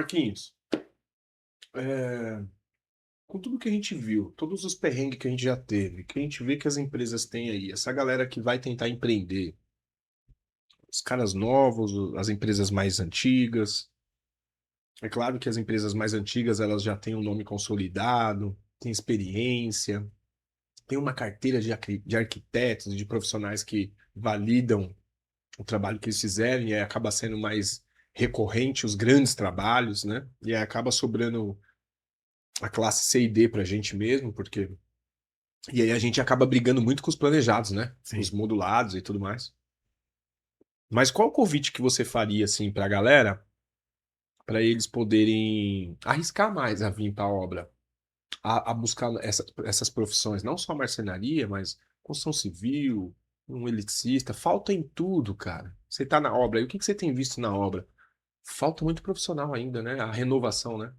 Marquinhos, é, com tudo que a gente viu, todos os perrengues que a gente já teve, que a gente vê que as empresas têm aí, essa galera que vai tentar empreender, os caras novos, as empresas mais antigas. É claro que as empresas mais antigas elas já têm um nome consolidado, têm experiência, têm uma carteira de arquitetos, de profissionais que validam o trabalho que eles fizerem, e aí acaba sendo mais recorrente os grandes trabalhos, né? E aí acaba sobrando a classe C e D pra gente mesmo, porque. E aí a gente acaba brigando muito com os planejados, né? Com os Sim. modulados e tudo mais. Mas qual o convite que você faria, assim, pra galera, para eles poderem arriscar mais a vir pra obra, a buscar essas profissões, não só marcenaria, mas construção civil, um eletricista, falta em tudo, cara. Você tá na obra, e o que que você tem visto na obra? Falta muito profissional ainda, né? A renovação, né?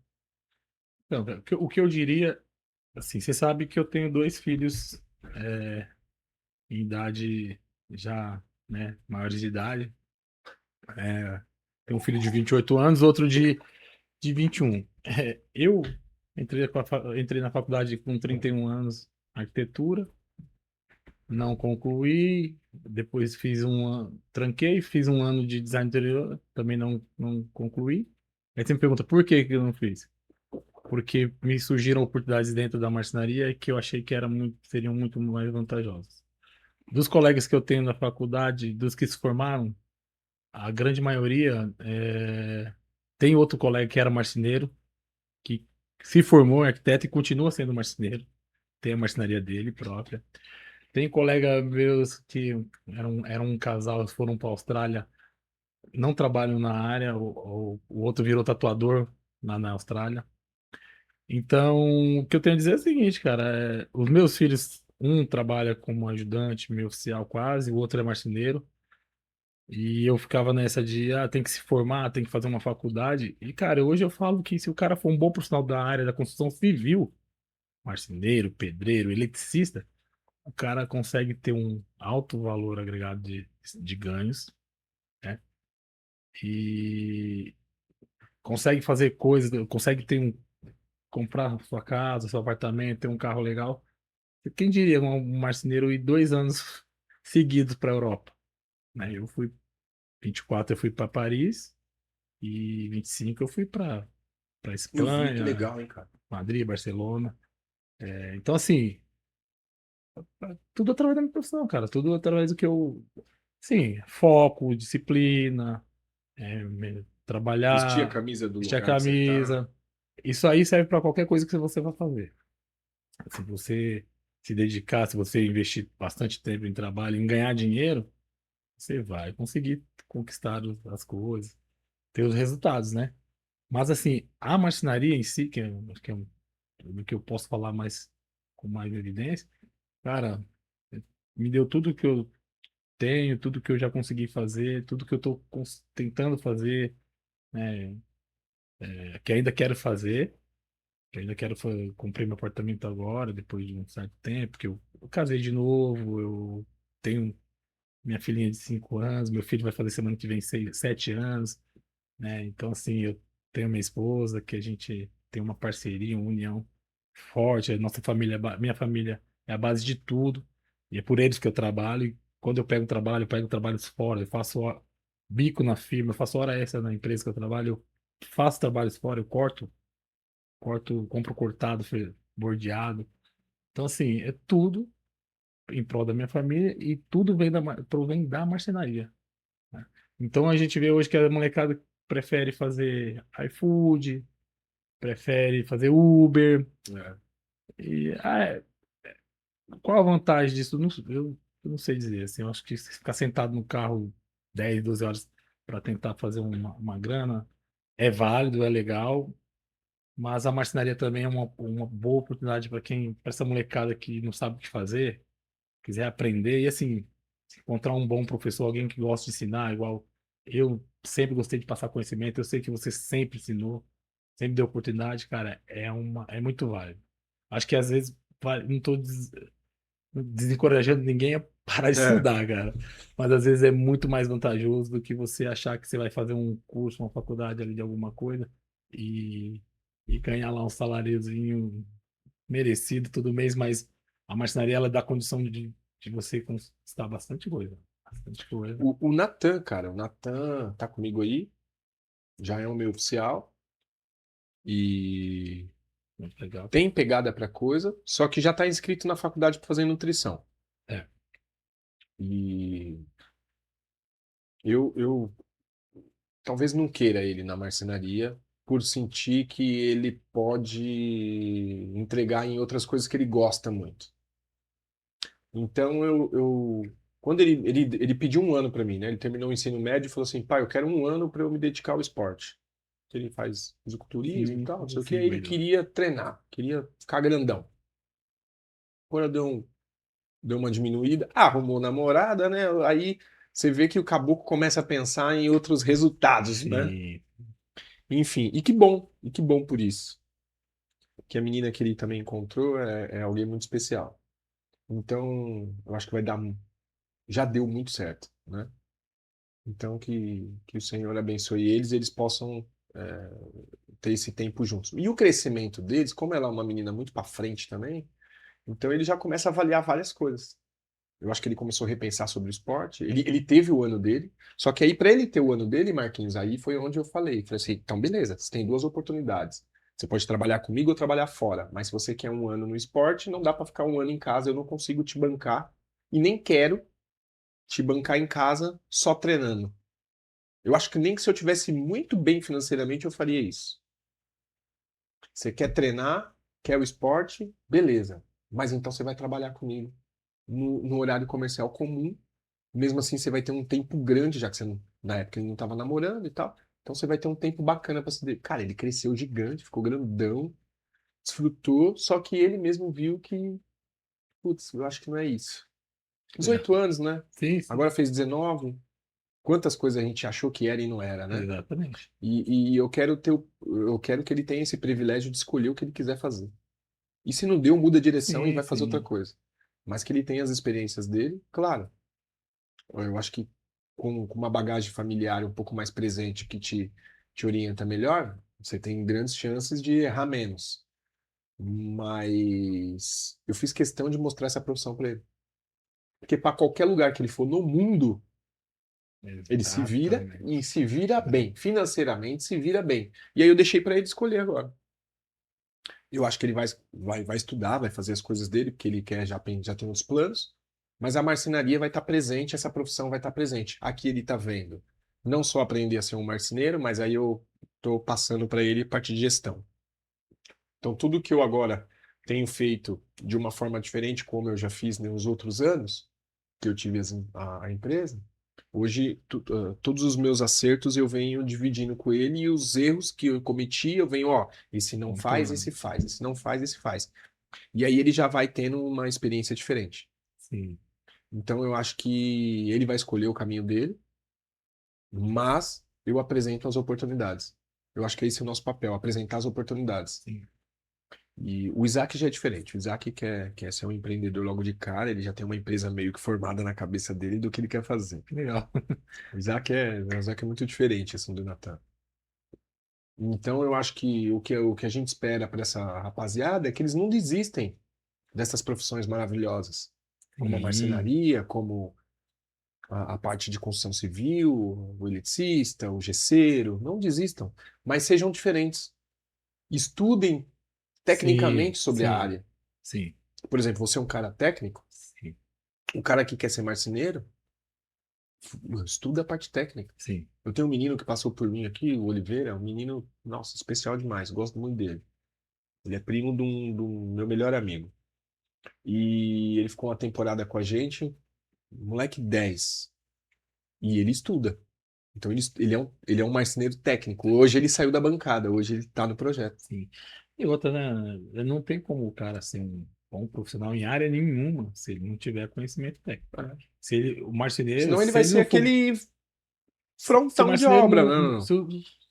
Então, cara, o que eu diria, assim, você sabe que eu tenho dois filhos em idade já, né, maiores de idade. Tenho um filho de 28 anos, outro de 21. Eu entrei na faculdade com 31 anos, arquitetura, não concluí, depois tranquei, fiz um ano de design interior, também não concluí. Aí você me pergunta, por que que eu não fiz? Porque me surgiram oportunidades dentro da marcenaria que eu achei que seriam muito mais vantajosas. Dos colegas que eu tenho na faculdade, dos que se formaram, a grande maioria tem outro colega que era marceneiro, que se formou em arquiteto e continua sendo marceneiro, tem a marcenaria dele própria. Tem colega meus que eram um casal, foram para a Austrália, não trabalham na área, o outro virou tatuador lá na Austrália. Então, o que eu tenho a dizer é o seguinte, cara, os meus filhos, um trabalha como ajudante, meu oficial quase, o outro é marceneiro, e eu ficava nessa de, tem que se formar, tem que fazer uma faculdade, e cara, hoje eu falo que se o cara for um bom profissional da área da construção civil, marceneiro, pedreiro, eletricista, o cara consegue ter um alto valor agregado de ganhos, né? E consegue fazer coisas, consegue comprar sua casa, seu apartamento, ter um carro legal. Quem diria um marceneiro ir 2 anos seguidos para a Europa, né? 24 eu fui para Paris e 25 eu fui para Eu vi, que Espanha, legal, hein, cara? Madrid, Barcelona. Então, assim, tudo através da minha profissão, cara. Tudo através do que eu. Sim, foco, disciplina, Vestir a trabalhar, camisa do vestir a lugar que você tá. camisa. Isso aí serve para qualquer coisa que você vai fazer. Se você se dedicar, se você investir bastante tempo em trabalho, em ganhar dinheiro, você vai conseguir conquistar as coisas, ter os resultados, né? Mas assim, a marcenaria em si, acho que é do que eu posso falar mais com mais evidência, cara, me deu tudo que eu tenho, tudo que eu já consegui fazer, tudo que eu estou tentando fazer, né? Que ainda quero fazer, que ainda quero comprei meu apartamento agora, depois de um certo tempo, que eu casei de novo, eu tenho minha filhinha de 5 anos, meu filho vai fazer semana que vem 7 anos, né? Então, assim, eu tenho minha esposa, que a gente tem uma parceria, uma união forte. A nossa família, minha família é a base de tudo, e é por eles que eu trabalho. E quando eu pego trabalhos fora, eu faço bico na firma, eu faço hora extra na empresa que eu trabalho, eu faço trabalhos fora, eu compro cortado, bordeado. Então, assim, é tudo em prol da minha família e tudo provém da marcenaria, né? Então a gente vê hoje que a molecada prefere fazer iFood, prefere fazer Uber. É. E qual a vantagem disso? Eu não sei dizer. Assim, eu acho que se ficar sentado no carro 10, 12 horas para tentar fazer uma grana é válido, é legal, mas a marcenaria também é uma boa oportunidade para essa molecada que não sabe o que fazer, quiser aprender. E assim, se encontrar um bom professor, alguém que gosta de ensinar, igual eu sempre gostei de passar conhecimento, eu sei que você sempre ensinou, sempre deu oportunidade, cara, é muito válido. Acho que às vezes não estou desencorajando ninguém a parar de É. estudar, cara, mas às vezes é muito mais vantajoso do que você achar que você vai fazer um curso, uma faculdade ali de alguma coisa. e, e ganhar lá um saláriozinho merecido todo mês, mas a marcenaria ela dá condição de você conquistar bastante coisa. Bastante coisa. O Natan, cara, o Natan tá comigo aí, já é o meu oficial e Muito legal. tem pegada pra coisa, só que já tá inscrito na faculdade pra fazer nutrição. É, E eu talvez não queira ele na marcenaria por sentir que ele pode entregar em outras coisas que ele gosta muito. Então quando ele pediu um ano para mim, né? Ele terminou o ensino médio e falou assim, pai, eu quero um ano para eu me dedicar ao esporte. Ele faz fisiculturismo e sim, tal, não sei o que. sim, Aí ele Guido. queria treinar, queria ficar grandão. Quando deu uma diminuída, arrumou namorada, né? Aí você vê que o caboclo começa a pensar em outros resultados, né? Sim, Enfim, e que bom por isso. Que a menina que ele também encontrou é alguém muito especial. Então, eu acho que vai dar, já deu muito certo, né? Então, que o Senhor abençoe eles e eles possam ter esse tempo juntos. E o crescimento deles, como ela é uma menina muito para frente também, então ele já começa a avaliar várias coisas. Eu acho que ele começou a repensar sobre o esporte. Ele teve o ano dele, só que aí, para ele ter o ano dele, Marquinhos, aí foi onde eu falei. Falei assim: então, beleza, você tem duas oportunidades. Você pode trabalhar comigo ou trabalhar fora, mas se você quer um ano no esporte, não dá para ficar um ano em casa, eu não consigo te bancar e nem quero te bancar em casa só treinando. Eu acho que nem que se eu tivesse muito bem financeiramente, eu faria isso. Você quer treinar, quer o esporte, beleza. Mas então você vai trabalhar comigo no horário comercial comum. Mesmo assim, você vai ter um tempo grande, já que você não, na época ele não estava namorando e tal. Então você vai ter um tempo bacana para se dedicar. Cara, ele cresceu gigante, ficou grandão, desfrutou, só que ele mesmo viu que, putz, eu acho que não é isso. é. 18 anos, né? Sim, sim, Agora fez 19. Quantas coisas a gente achou que era e não era, né? exatamente. E eu quero que ele tenha esse privilégio de escolher o que ele quiser fazer. E se não deu, muda a direção e Sim, vai fazer outra sim, coisa. Mas que ele tenha as experiências dele, claro. Eu acho que com uma bagagem familiar um pouco mais presente que te orienta melhor, você tem grandes chances de errar menos. Mas eu fiz questão de mostrar essa profissão para ele. Porque para qualquer lugar que ele for no mundo, ele se vira e exatamente. se vira bem. Financeiramente, se vira bem. E aí eu deixei para ele escolher agora. Eu acho que ele vai estudar, vai fazer as coisas dele, porque ele quer, já tem os planos, mas a marcenaria vai estar presente, essa profissão vai estar presente. Aqui ele está vendo não só aprender a ser um marceneiro, mas aí eu estou passando para ele parte de gestão. Então, tudo que eu agora tenho feito de uma forma diferente, como eu já fiz nos outros anos, que eu tive a empresa, hoje todos os meus acertos eu venho dividindo com ele e os erros que eu cometi, eu venho, ó, esse não faz, Pontuando. esse faz, esse não faz, esse faz. E aí ele já vai tendo uma experiência diferente. Sim, Então eu acho que ele vai escolher o caminho dele, mas eu apresento as oportunidades. Eu acho que esse é o nosso papel, apresentar as oportunidades. sim. E o Isaac já é diferente. O Isaac quer ser um empreendedor logo de cara, ele já tem uma empresa meio que formada na cabeça dele do que ele quer fazer. Que legal. O Isaac é muito diferente assim do Natan. Então eu acho que o que a gente espera para essa rapaziada é que eles não desistem dessas profissões maravilhosas, como a Sim, marcenaria, como a parte de construção civil, o eletricista, o gesseiro, não desistam, mas sejam diferentes. Estudem sim, tecnicamente sobre a sim, área. sim, Por exemplo, você é um cara técnico, sim, o cara que quer ser marceneiro, estuda a parte técnica. sim. Eu tenho um menino que passou por mim aqui, o Oliveira, é um menino, nossa, especial demais, gosto muito dele. Ele é primo de um meu melhor amigo. E ele ficou uma temporada com a gente, moleque 10. E ele estuda. Então ele é um marceneiro técnico. Hoje ele saiu da bancada, hoje ele está no projeto. Sim. E outra, né? Não tem como o cara ser um bom profissional em área nenhuma se ele não tiver conhecimento técnico. É. Se ele, o marceneiro, Senão ele se vai ele ser não for, aquele se o frontão de marceneiro obra. não, Não, não,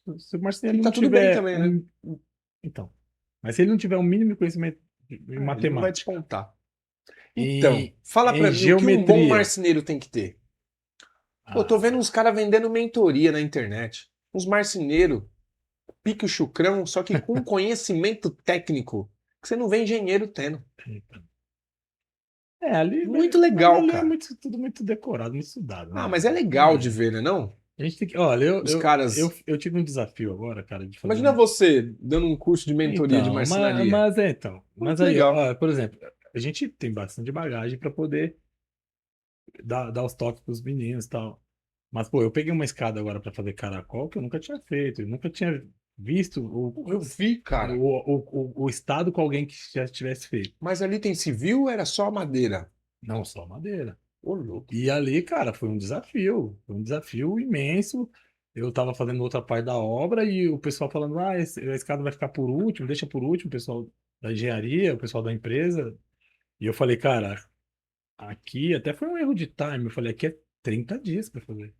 não. se o marceneiro Que tá não tudo bem tiver também, né? então, mas se ele não tiver um mínimo de conhecimento em Ele não vai matemática, despontar. Então, em, fala pra em mim o que um bom geometria, marceneiro tem que ter. Pô, tô vendo ah, uns caras vendendo mentoria na internet. Uns marceneiros. pique o chucrão, só que com conhecimento técnico que você não vê engenheiro tendo. Muito Mas legal, ali é cara. muito, tudo muito decorado, muito estudado, Ah, né? mas é legal de ver, né, não? A gente tem que, olha, Os caras. eu tive um desafio agora, cara, de fazer Imagina um. você dando um curso de mentoria de Então, marcenaria. mas Muito aí, legal. ó, por exemplo, a gente tem bastante bagagem para poder dar os toques pros meninos e tal. Mas, pô, eu peguei uma escada agora para fazer caracol que eu nunca tinha feito, eu nunca tinha visto Pô, eu vi, cara. o estado com alguém que já tivesse feito. Mas ali tem civil ou era só madeira? Não só madeira. Ô, louco. E ali, cara, foi um desafio imenso. Eu tava fazendo outra parte da obra e o pessoal falando, ah, a escada vai ficar por último, deixa por último, o pessoal da engenharia, o pessoal da empresa. E eu falei, cara, aqui até foi um erro de time. Eu falei, aqui é 30 dias para fazer.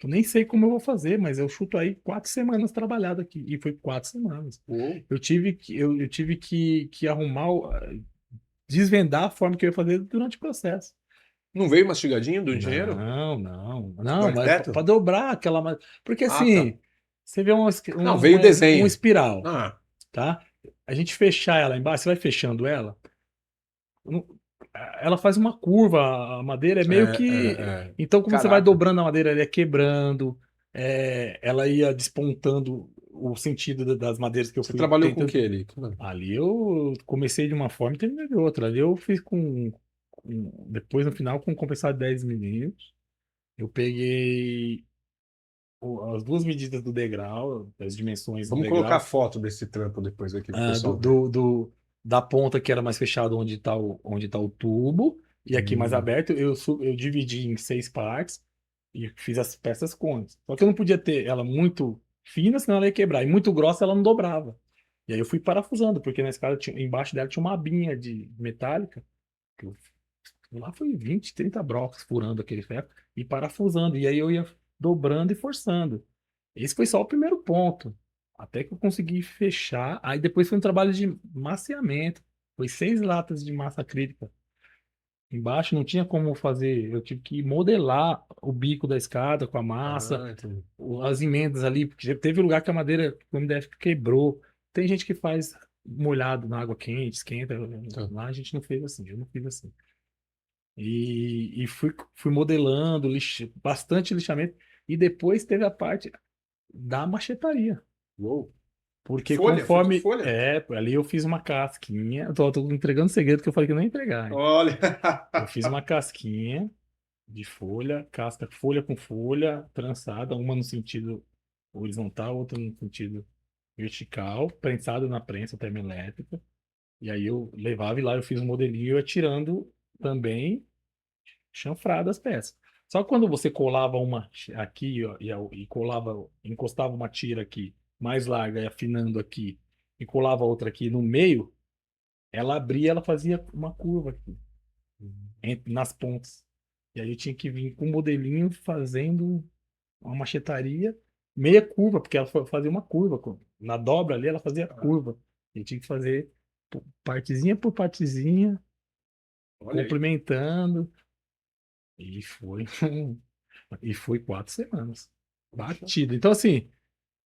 Eu nem sei como eu vou fazer, mas eu chuto aí 4 semanas trabalhado aqui. E foi 4 semanas. Uou. Eu tive que arrumar, desvendar a forma que eu ia fazer durante o processo. Não veio mastigadinho do engenheiro? Não, Do mas para arquiteto? dobrar aquela. Porque Ah, tá. assim, você vê Não, veio o um desenho. espiral, Ah, tá? A gente fechar ela embaixo, você vai fechando ela, não- ela faz uma curva, a madeira é é, meio que. é, é. Então, como você vai Caraca. dobrando a madeira, ela ia quebrando, ela ia despontando o sentido das madeiras que eu Você fui trabalhou com o tentando. que ali? Ali eu comecei de uma forma e terminei de outra. Ali eu fiz depois no final com um compensado de 10 milímetros. Eu peguei as duas medidas do degrau, as dimensões do Vamos colocar degrau, foto desse trampo depois aqui pro ah, pessoal ver. da ponta que era mais fechado onde tá o tubo, e aqui mais Hum. aberto, eu dividi em 6 partes e fiz as peças cônicas. Só que eu não podia ter ela muito fina, senão ela ia quebrar, e muito grossa ela não dobrava. E aí eu fui parafusando, porque na escada embaixo dela tinha uma abinha de metálica, que lá foi 20, 30 brocas furando aquele ferro e parafusando. E aí eu ia dobrando e forçando. Esse foi só o primeiro ponto. Até que eu consegui fechar. Aí depois foi um trabalho de maciamento. Foi 6 latas de massa acrílica. Embaixo não tinha como fazer. Eu tive que modelar o bico da escada com a massa, Ah, entendi. as emendas ali, porque já teve lugar que a madeira, o MDF quebrou. Tem gente que faz molhado na água quente, esquenta. Tá. Lá a gente não fez assim, eu não fiz assim. E fui modelando, bastante lixamento. E depois teve a parte da machetaria. Uou. Porque Folha? Foi tudo conforme. folha? Ali eu fiz uma casquinha. Tô entregando segredo que eu falei que eu não ia entregar, hein? Olha. Eu fiz uma casquinha de folha, casca, folha com folha, trançada, uma no sentido horizontal, outra no sentido vertical, prensada na prensa termoelétrica. E aí eu levava e lá eu fiz um modelinho e eu ia tirando também chanfrada as peças. Só que quando você colava uma aqui ó, e colava, encostava uma tira aqui mais larga e afinando aqui e colava outra aqui no meio, ela abria, ela fazia uma curva aqui nas pontas. E aí eu tinha que vir com o modelinho fazendo uma machetaria meia curva, porque ela fazia uma curva. Na dobra ali ela fazia curva. E tinha que fazer partezinha por partezinha, Olha aí. complementando. E foi. E foi 4 semanas. Puxa. Batido. Então, assim,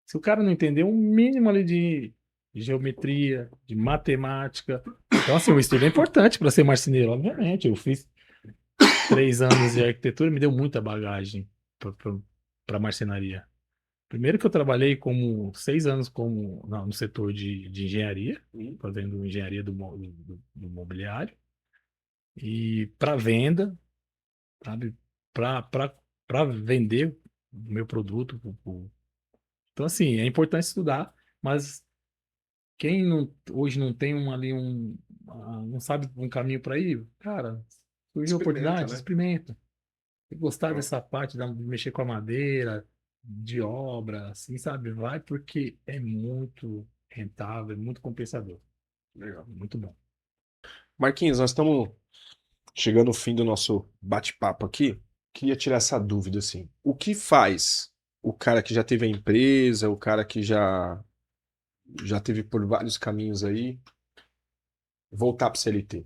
se o cara não entender um mínimo ali de geometria, de matemática. Então, assim, o estudo é importante para ser marceneiro, obviamente. Eu fiz 3 anos de arquitetura, me deu muita bagagem para marcenaria. Primeiro que eu trabalhei como 6 anos no setor de engenharia, Hum. fazendo engenharia do mobiliário, e para venda, sabe? Para vender o meu produto. Então, assim, é importante estudar, mas quem hoje não tem não sabe um caminho para ir, cara, surgiu a Experimenta, oportunidade, né? experimenta. Se gostar Ó, dessa parte de mexer com a madeira, de obra, assim, sabe? Vai porque é muito rentável, é muito compensador. legal. Muito bom. Marquinhos, nós estamos chegando ao fim do nosso bate-papo aqui. Queria tirar essa dúvida assim. O que faz o cara que já teve a empresa, o cara que já teve por vários caminhos aí, voltar para o CLT?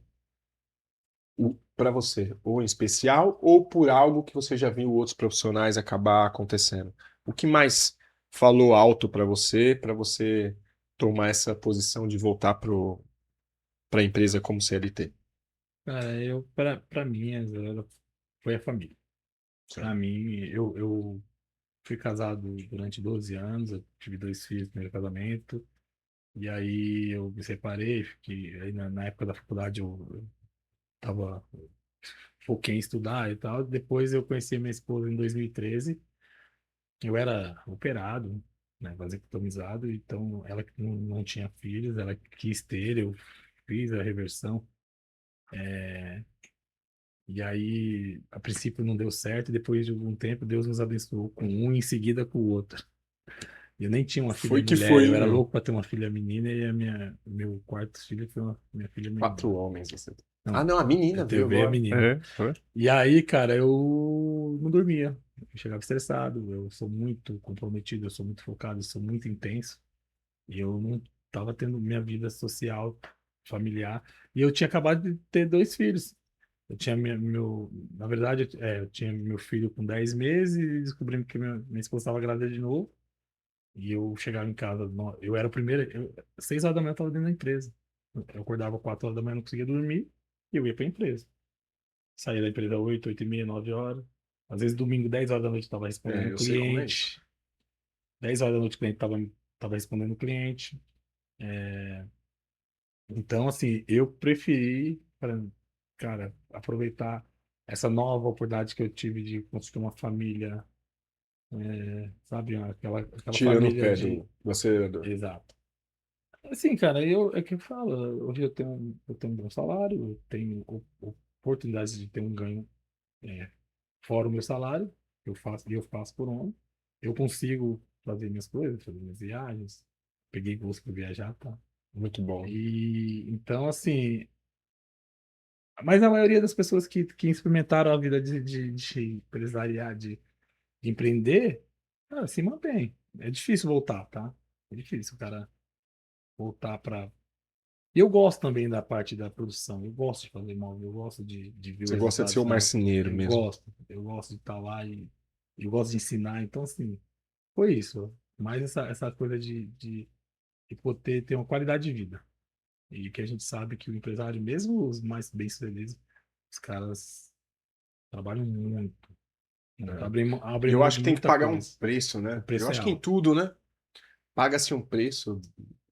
Para você, ou em especial, ou por algo que você já viu outros profissionais acabar acontecendo. O que mais? falou alto para você tomar essa posição de voltar para a empresa como CLT? Cara, pra mim, foi a família. Pra Certo. mim, eu fui casado durante 12 anos, eu tive dois filhos no primeiro casamento, e aí eu me separei, fiquei, aí na época da faculdade eu tava, foquei em estudar e tal. Depois eu conheci minha esposa em 2013. Eu era operado, né, vasectomizado, então ela que não tinha filhos, ela quis ter, eu fiz a reversão. E aí, a princípio não deu certo, e depois de algum tempo Deus nos abençoou com um em seguida com o outro. Eu nem tinha uma filha Foi que mulher, foi, eu hein, era meu? louco para ter uma filha menina e meu quarto filho foi minha filha Quatro menina. homens, você. Ah, Não, não, a eu menina veio teve a agora. menina. É, foi. E aí, cara, eu não dormia. Eu chegava estressado, eu sou muito comprometido, eu sou muito focado, eu sou muito intenso. E eu não estava tendo minha vida social, familiar. E eu tinha acabado de ter dois filhos. Eu tinha na verdade, eu tinha meu filho com 10 meses e descobrimos que minha esposa estava grávida de novo. E eu chegava em casa, eu era o primeiro, 6 horas da manhã eu estava dentro da empresa. Eu acordava 4 horas da manhã, não conseguia dormir, e eu ia para a empresa. Saía da empresa 8, 8 e meia, 9 horas. Às vezes domingo, 10 horas da noite, eu estava respondendo É, o eu sei como é isso. cliente. 10 horas da noite o cliente estava respondendo o cliente. Então, assim, eu preferi, cara, aproveitar essa nova oportunidade que eu tive de construir uma família, sabe, aquela Tirando o família pé de. do acelerador. Exato. Assim, cara, é que eu falo, hoje eu tenho um bom salário, eu tenho oportunidades de ter um ganho é, fora o meu salário, eu faço por onde. Eu consigo fazer minhas coisas, fazer minhas viagens, peguei gosto por viajar, tá? Muito bom. E então, assim, mas a maioria das pessoas que experimentaram a vida de empresariar, de empreender, cara, se mantém. É difícil voltar, tá? É difícil o cara voltar para. E eu gosto também da parte da produção. Eu gosto de fazer móvel, eu gosto de ver o Você gosta de resultado ser o final. marceneiro mesmo. Eu gosto de estar lá e eu gosto de ensinar. Então, assim, foi isso. Mais essa coisa de poder ter uma qualidade de vida. E que a gente sabe que o empresário, mesmo os mais bem-sucedidos, os caras trabalham muito, muito, É. E abrem eu mão acho de que tem que muita pagar um coisa. preço, O né? Eu preço é acho que em alto. tudo, né? Paga-se um preço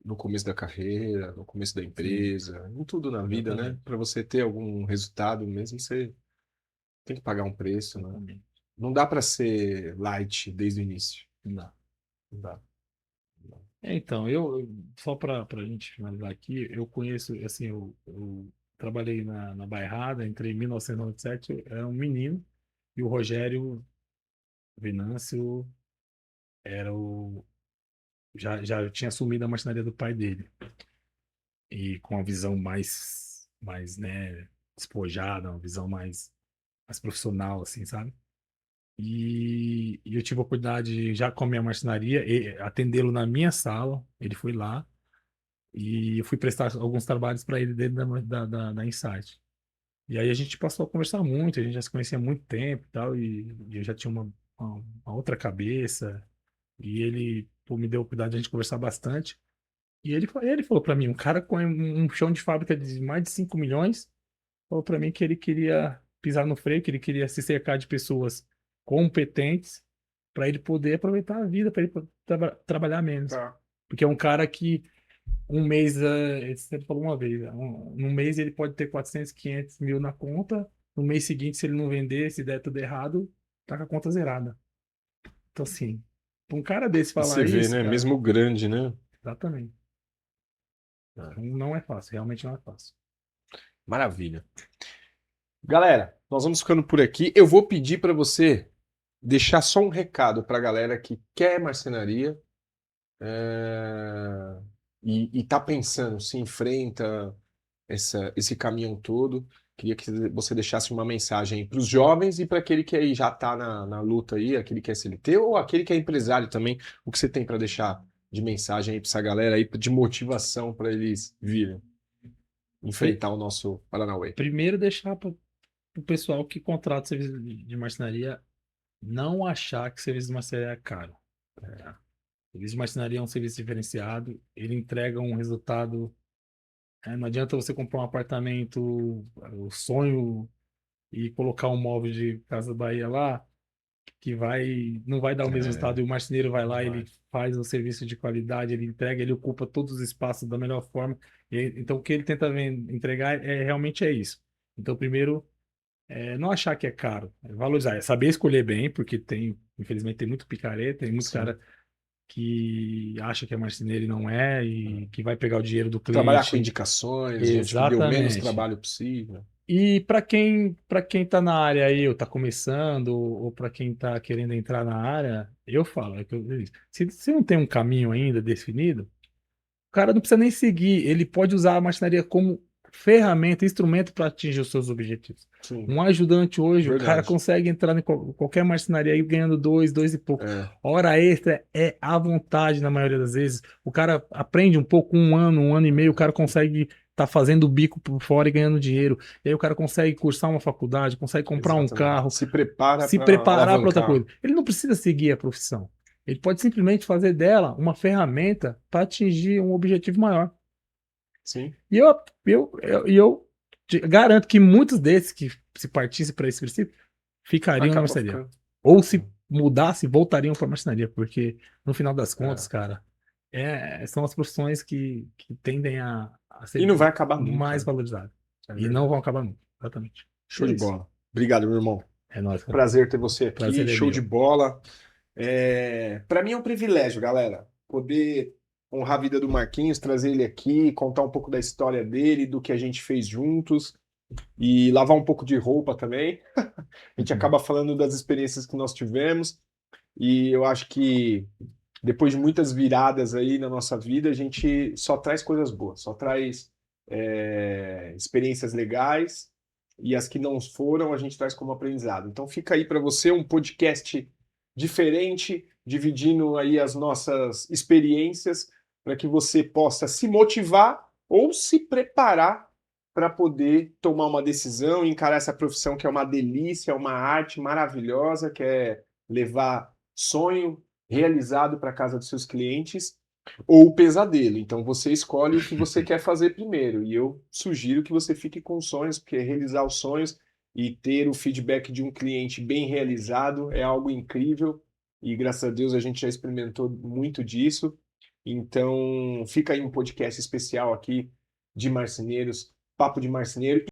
no começo da carreira, no começo da Sim, empresa, em tudo na vida, né? exatamente. Para você ter algum resultado mesmo, você tem que pagar um preço, né? Exatamente. Não dá para ser light desde o início. Não dá. Não dá. Então, só para a gente finalizar aqui, eu conheço, assim, eu trabalhei na Bairrada, entrei em 1997, era um menino, e o Rogério Venâncio era já tinha assumido a marcenaria do pai dele. E com uma visão mais, né, despojada, uma visão mais profissional, assim, sabe? E eu tive a oportunidade, já com a minha marcenaria, atendê-lo na minha sala. Ele foi lá e eu fui prestar alguns trabalhos para ele dentro da Insight. E aí a gente passou a conversar muito, a gente já se conhecia há muito tempo e tal, e eu já tinha uma outra cabeça. E ele, pô, me deu a oportunidade de a gente conversar bastante. E ele falou para mim, um cara com um chão de fábrica de mais de 5 milhões, falou para mim que ele queria pisar no freio, que ele queria se cercar de pessoas competentes para ele poder aproveitar a vida, para ele trabalhar menos. Tá. Porque é um cara que um mês, ele falou uma vez, num mês ele pode ter 400, 500 mil na conta, no mês seguinte, se ele não vender, se der tudo errado, tá com a conta zerada. Então, assim, pra um cara desse E você falar vê, isso, né? cara, Mesmo grande, né? exatamente. É. Não é fácil, realmente não é fácil. Maravilha. Galera, nós vamos ficando por aqui. Eu vou pedir para você deixar só um recado para a galera que quer marcenaria e tá pensando, se enfrenta esse caminhão todo. Queria que você deixasse uma mensagem para os jovens e para aquele que aí já está na luta aí, aquele que é CLT ou aquele que é empresário também. O que você tem para deixar de mensagem aí para essa galera aí, de motivação para eles virem Pri- enfrentar o nosso Paranauê? Primeiro, deixar para o pessoal que contrata serviço de marcenaria não achar que serviço de marcenaria é caro. serviço de marcenaria é um serviço diferenciado, ele entrega um resultado. Não adianta você comprar um apartamento, o sonho, e colocar um móvel de Casa Bahia lá, que não vai dar o mesmo resultado. É, E o marceneiro vai não lá, vai. ele faz um serviço de qualidade, ele entrega, ele ocupa todos os espaços da melhor forma. Então, o que ele tenta entregar realmente é isso. Então, primeiro, não achar que é caro, é valorizar, é saber escolher bem, porque infelizmente, tem muito picareta, tem muito Sim. cara que acha que é marceneiro e não é, e que vai pegar o dinheiro do Trabalhar com cliente. indicações, gente que dê o menos Exatamente. trabalho possível. E para quem tá na área aí, ou tá começando, ou para quem tá querendo entrar na área, eu falo, se não tem um caminho ainda definido, o cara não precisa nem seguir, ele pode usar a marcenaria como ferramenta, instrumento para atingir os seus objetivos. Sim, Um ajudante hoje, o cara verdade. consegue entrar em qualquer marcenaria aí ganhando dois e pouco. É, Hora extra é à vontade na maioria das vezes. O cara aprende um pouco, um ano e meio, o cara consegue estar fazendo o bico por fora e ganhando dinheiro. E aí o cara consegue cursar uma faculdade, consegue comprar um exatamente. carro, Se prepara se para preparar para outra alavancar. coisa. Ele não precisa seguir a profissão. Ele pode simplesmente fazer dela uma ferramenta para atingir um objetivo maior. Sim, E eu te garanto que muitos desses que se partissem para esse princípio ficariam na acaba marcenaria. ficando. Ou se mudasse, voltariam para a marcenaria, porque no final das contas, É. cara, são as profissões que tendem a E ser não vai acabar nunca, mais né? valorizadas. É E não verdade. vão acabar nunca. Exatamente. E Show é de isso. bola. Obrigado, meu irmão. É nóis, cara. Prazer ter você aqui. Prazer é Show de meu. bola. Para mim é um privilégio, galera, poder honrar a vida do Marquinhos, trazer ele aqui, contar um pouco da história dele, do que a gente fez juntos e lavar um pouco de roupa também. A gente acaba falando das experiências que nós tivemos e eu acho que depois de muitas viradas aí na nossa vida, a gente só traz coisas boas, só traz experiências legais e as que não foram a gente traz como aprendizado. Então fica aí para você um podcast diferente, dividindo aí as nossas experiências para que você possa se motivar ou se preparar para poder tomar uma decisão e encarar essa profissão que é uma delícia, uma arte maravilhosa, que é levar sonho realizado para a casa dos seus clientes ou o pesadelo. Então você escolhe o que você quer fazer primeiro. E eu sugiro que você fique com sonhos, porque realizar os sonhos e ter o feedback de um cliente bem realizado é algo incrível. E graças a Deus a gente já experimentou muito disso. Então fica aí um podcast especial aqui de marceneiros, Papo de Marceneiro.